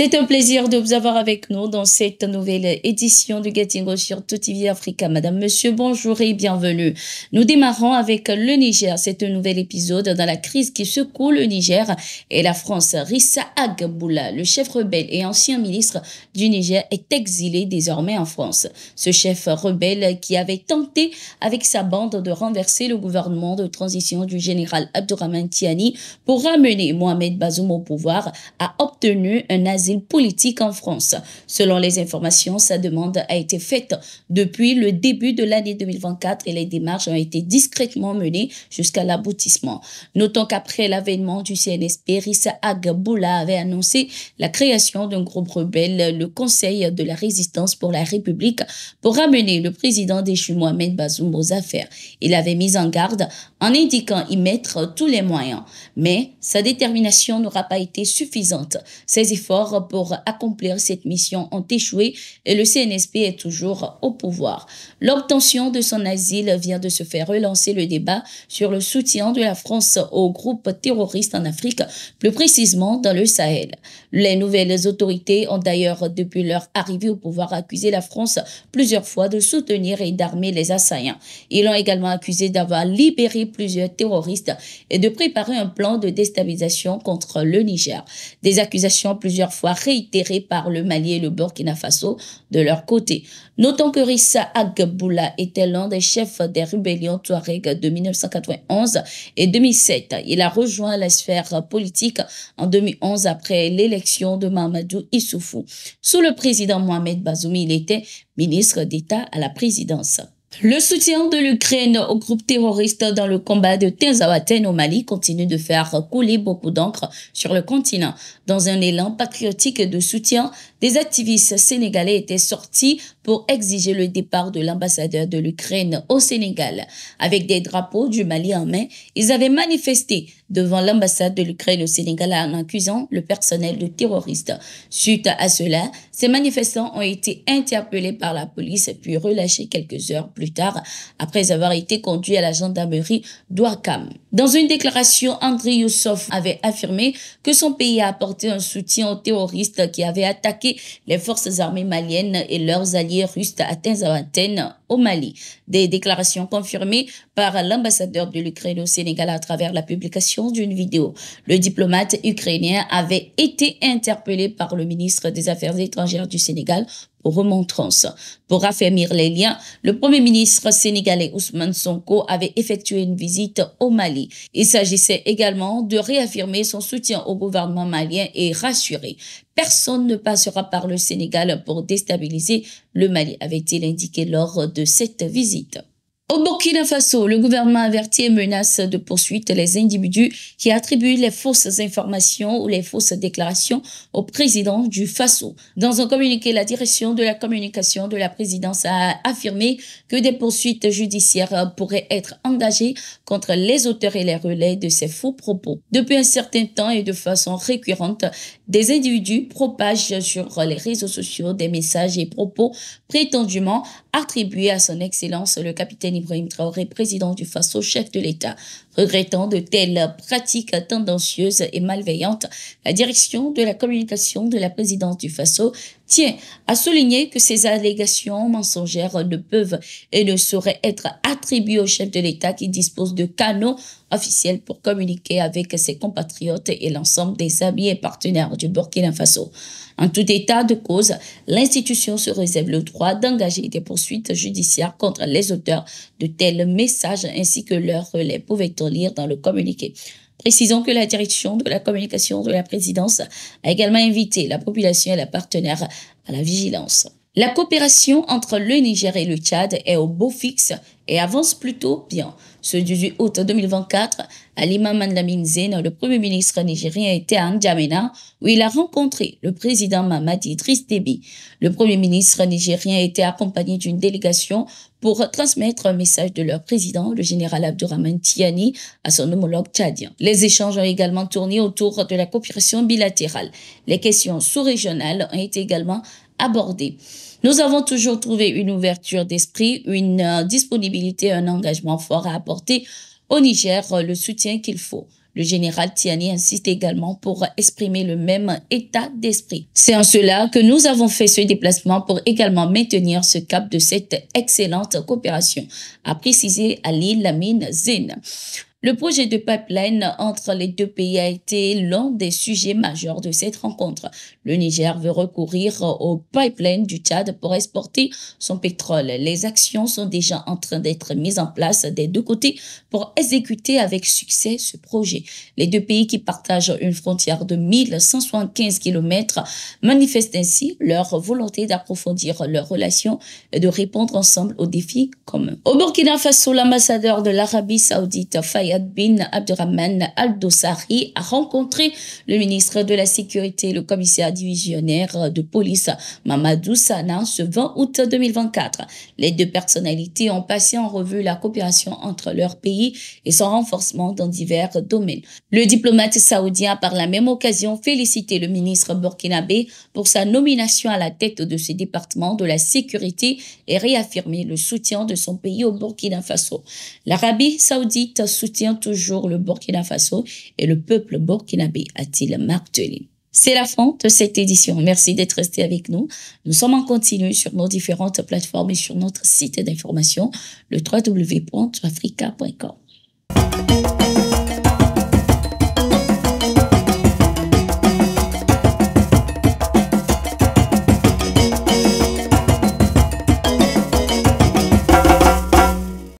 C'est un plaisir de vous avoir avec nous dans cette nouvelle édition du Getting sur Tout TV Africa. Madame, Monsieur, bonjour et bienvenue. Nous démarrons avec le Niger. C'est un nouvel épisode dans la crise qui secoue le Niger et la France. Rissa Agboula, le chef rebelle et ancien ministre du Niger, est exilé désormais en France. Ce chef rebelle qui avait tenté avec sa bande de renverser le gouvernement de transition du général Abdourahmane Tiani pour ramener Mohamed Bazoum au pouvoir a obtenu un asile politique en France. Selon les informations, sa demande a été faite depuis le début de l'année 2024 et les démarches ont été discrètement menées jusqu'à l'aboutissement. Notons qu'après l'avènement du CNSP, Rissa Agboula avait annoncé la création d'un groupe rebelle, le Conseil de la résistance pour la République, pour ramener le président déchu Mohamed Bazoum aux affaires. Il avait mis en garde en indiquant y mettre tous les moyens. Mais sa détermination n'aura pas été suffisante. Ses efforts pour accomplir cette mission ont échoué et le CNSP est toujours au pouvoir. L'obtention de son asile vient de se faire relancer le débat sur le soutien de la France aux groupes terroristes en Afrique, plus précisément dans le Sahel. Les nouvelles autorités ont d'ailleurs, depuis leur arrivée au pouvoir, accusé la France plusieurs fois de soutenir et d'armer les assaillants. Ils l'ont également accusé d'avoir libéré plusieurs terroristes et de préparer un plan de déstabilisation contre le Niger. Des accusations plusieurs fois réitérées par le Mali et le Burkina Faso de leur côté. Notons que Rissa Agboula était l'un des chefs des rébellions Touareg de 1991 et 2007. Il a rejoint la sphère politique en 2011 après l'élection de Mahamadou Issoufou. Sous le président Mohamed Bazoum, il était ministre d'État à la présidence. Le soutien de l'Ukraine au groupe terroriste dans le combat de Tinzaouaten au Mali continue de faire couler beaucoup d'encre sur le continent. Dans un élan patriotique de soutien, des activistes sénégalais étaient sortis pour exiger le départ de l'ambassadeur de l'Ukraine au Sénégal. Avec des drapeaux du Mali en main, ils avaient manifesté devant l'ambassade de l'Ukraine au Sénégal en accusant le personnel de terroriste. Suite à cela, ces manifestants ont été interpellés par la police puis relâchés quelques heures plus tard après avoir été conduits à la gendarmerie d'Ouakam. Dans une déclaration, Andriy Youssef avait affirmé que son pays a apporté un soutien aux terroristes qui avaient attaqué les forces armées maliennes et leurs alliés russes à Tinzaouaten au Mali. Des déclarations confirmées par l'ambassadeur de l'Ukraine au Sénégal à travers la publication d'une vidéo. Le diplomate ukrainien avait été interpellé par le ministre des Affaires étrangères du Sénégal pour remontrance. Pour raffermir les liens, le premier ministre sénégalais Ousmane Sonko avait effectué une visite au Mali. Il s'agissait également de réaffirmer son soutien au gouvernement malien et rassurer. Personne ne passera par le Sénégal pour déstabiliser le Mali, avait-il indiqué lors de cette visite. Au Burkina Faso, le gouvernement avertit et menace de poursuite les individus qui attribuent les fausses informations ou les fausses déclarations au président du Faso. Dans un communiqué, la direction de la communication de la présidence a affirmé que des poursuites judiciaires pourraient être engagées contre les auteurs et les relais de ces faux propos. Depuis un certain temps et de façon récurrente, des individus propagent sur les réseaux sociaux des messages et propos prétendument attribués à son excellence le capitaine Ibrahim Traoré, président du Faso, chef de l'État. Regrettant de telles pratiques tendancieuses et malveillantes, la direction de la communication de la présidence du Faso tient à souligner que ces allégations mensongères ne peuvent et ne sauraient être attribuées au chef de l'État qui dispose de canaux officiels pour communiquer avec ses compatriotes et l'ensemble des amis et partenaires du Burkina Faso. En tout état de cause, l'institution se réserve le droit d'engager des poursuites judiciaires contre les auteurs de tels messages ainsi que leurs relais, pouvait-on lire dans le communiqué. Précisons que la direction de la communication de la présidence a également invité la population et les partenaires à la vigilance. La coopération entre le Niger et le Tchad est au beau fixe et avance plutôt bien. Ce 18 août 2024, Ali Mahaman Lamine Zeine, le premier ministre nigérien, était à N'Djamena où il a rencontré le président Mahamadou Idriss Déby. Le premier ministre nigérien était accompagné d'une délégation pour transmettre un message de leur président, le général Abdourahmane Tiani, à son homologue tchadien. Les échanges ont également tourné autour de la coopération bilatérale. Les questions sous-régionales ont été également abordées. Nous avons toujours trouvé une ouverture d'esprit, une disponibilité, un engagement fort à apporter au Niger le soutien qu'il faut. Le général Tiani insiste également pour exprimer le même état d'esprit. C'est en cela que nous avons fait ce déplacement pour également maintenir ce cap de cette excellente coopération, a précisé Ali Lamine Zine. Le projet de pipeline entre les deux pays a été l'un des sujets majeurs de cette rencontre. Le Niger veut recourir au pipeline du Tchad pour exporter son pétrole. Les actions sont déjà en train d'être mises en place des deux côtés pour exécuter avec succès ce projet. Les deux pays qui partagent une frontière de 1175 km manifestent ainsi leur volonté d'approfondir leurs relations et de répondre ensemble aux défis communs. Au Burkina Faso, l'ambassadeur de l'Arabie Saoudite, Fayad bin Abdurrahman Al-Dossari, a rencontré le ministre de la Sécurité, le commissaire divisionnaire de police Mamadou Sana ce 20 août 2024. Les deux personnalités ont passé en revue la coopération entre leurs pays et son renforcement dans divers domaines. Le diplomate saoudien a par la même occasion félicité le ministre burkinabé pour sa nomination à la tête de ce département de la sécurité et réaffirmé le soutien de son pays au Burkina Faso. L'Arabie saoudite soutient toujours le Burkina Faso et le peuple burkinabé, a-t-il martelé. C'est la fin de cette édition. Merci d'être resté avec nous. Nous sommes en continu sur nos différentes plateformes et sur notre site d'information, le www.africa.com.